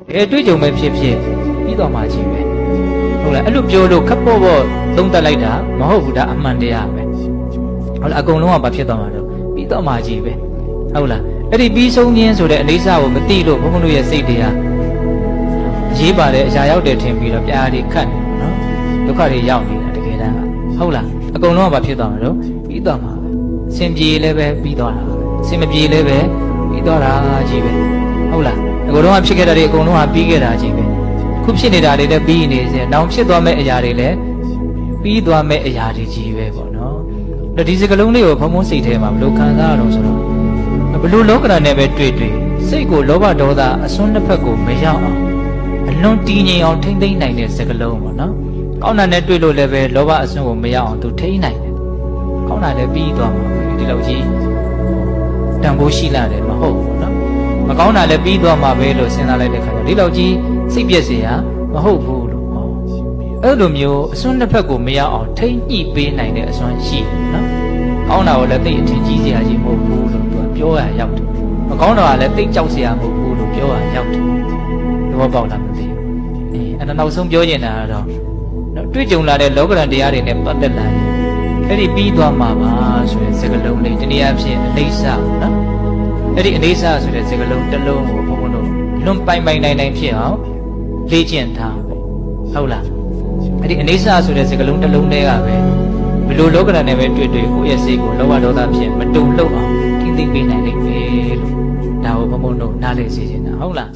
တွေ့ကြုံမဲ့ဖြစ်ပြီးတော့မှကြီးပဲဟုတ်လားအဲ့လိုပြောလို့ခပ်ပေါ့ပေါ့သုံးသပ်လိုက်တာမဟုတ်ဘူးဒါအမှန်တရားပဲဟုတ်လားအကုန်လုံးကဘာဖြစ်သွားမှာတော့ပြီးတော့မှကြီးပဲဟုတ်လားအဲ့ဒီပြီးဆုံးခြင်းဆိုတဲ့အနေအထားကိုမသိလို့ဘုန်းဘုန်းတို့ရဲ့စိတ်တွေကရေးပါတဲ့အရာရောက်တယ်ထင်ပြီးတော့ပြားတွေခတ်နေနော်ဒုက္ခတွေရောက်နေတာတကယ်တမ်းကဟုတ်လားအကုန်လုံးကဘာဖြစ်သွားမှာတော့ပြီးတော့မှာပဲစင်ပြေလည်းပဲပြီးသွားတာစင်မပြေလည်းပဲပြီးသွားတာကြီးပဲဟုတ်လားအကုန်လုံးကဖြစ်ခဲ့တာတွေအကုန်လုံးကပြီးခဲ့တာကြီးပဲခုဖြစ်နေတာတွေလည်းပြီးနေစေနောက်ဖြစ်သွားမယ့်အရာတွေလည်းပြီးသွားမယ့်အရာတွေကြီးပဲပေါ့နော်ဒီစကလုံးလေးကိုဘုံဘုံစိတ်ထဲမှာဘလို့ခံစားရတော့ဆိုတော့ဘလို့လောကဓာတ်နဲ့ပဲတွေ့စိတ်ကိုလောဘဒေါသအစွန်းတစ်ဖက်ကိုမရောက်အောင်အလွန်တည်ငြိမ်အောင်ထိမ့်သိမ့်နိုင်တဲ့စကလုံးပေါ့နော်ကောင်းတာနဲ့တွေ့လို့လည်းပဲလောဘအစွန်းကိုမရောက်အောင်သူထိမ့်နိုင်တယ်ကောင်းတာလည်းပြီးသွားမှာဒီလောက်ကြီးတန်ဖိုးရှိလာတယ်မဟုတ်ဘူးနော်မကောင်းတာလည်းပြီးသွားမှာပဲလို့စဉ်းစားလိုက်တဲ့ခါကျဒီလောက်ကြီးစိတ်ပြည့်စရာမဟုတ်ဘူးလို့ဟောအဲ့လိုမျိုးအစွန်းတစ်ဖက်ကိုမရောက်အောင်ထိမ့်ညှိပေးနိုင်တဲ့အစွမ်းရှိတယ်နော်ကောင်းတာကိုလည်းသိအထင်ကြီးစရာကြီးမဟုတ်ဘူးလို့သူကပြောရရောက်တယ်မကောင်းတာကလည်းသိကြောက်စရာမဟုတ်ဘူးလို့ပြောရရောက်တယ်သဘောပေါက်လားမသိဘူးအဲ့ဒါနောက်ဆုံးပြောချင်တာကတော့တွေ့ကြုံလာတဲ့လောကဓာတ်တရားတွေနဲ့ပတ်သက်လာရင်အဲ့ဒီပြီးသွားမှာပါဆိုတဲ့စကားလုံးလေးတနည်းအားဖြင့်အိဋ္ဌနော်အဲ့ဒီအိဋ္ဌဆိုတဲ့စကားလုံးတစ်လုံးကိုဘုံဘုံတို့လွန်ပိုင်နိုင်ဖြစ်အောင်လေ့ကျင့်ထားပေါ့ဟုတ်လားအဲ့ဒီအိဋ္ဌဆိုတဲ့စကားလုံးတစ်လုံးတည်းကပဲဘယ်လိုလောကဓာတ်နဲ့ပဲတွေ့ကိုယ့်ရဲ့စိတ်ကိုလောဘဒေါသဖြင့်မတုံ့လှုပ်အောင်ထိမ့်သိမ့်ပေးနိုင်လိမ့်မယ်လို့ဒါကိုဘုံဘုံတို့နားလည်စေချင်တာဟုတ်လား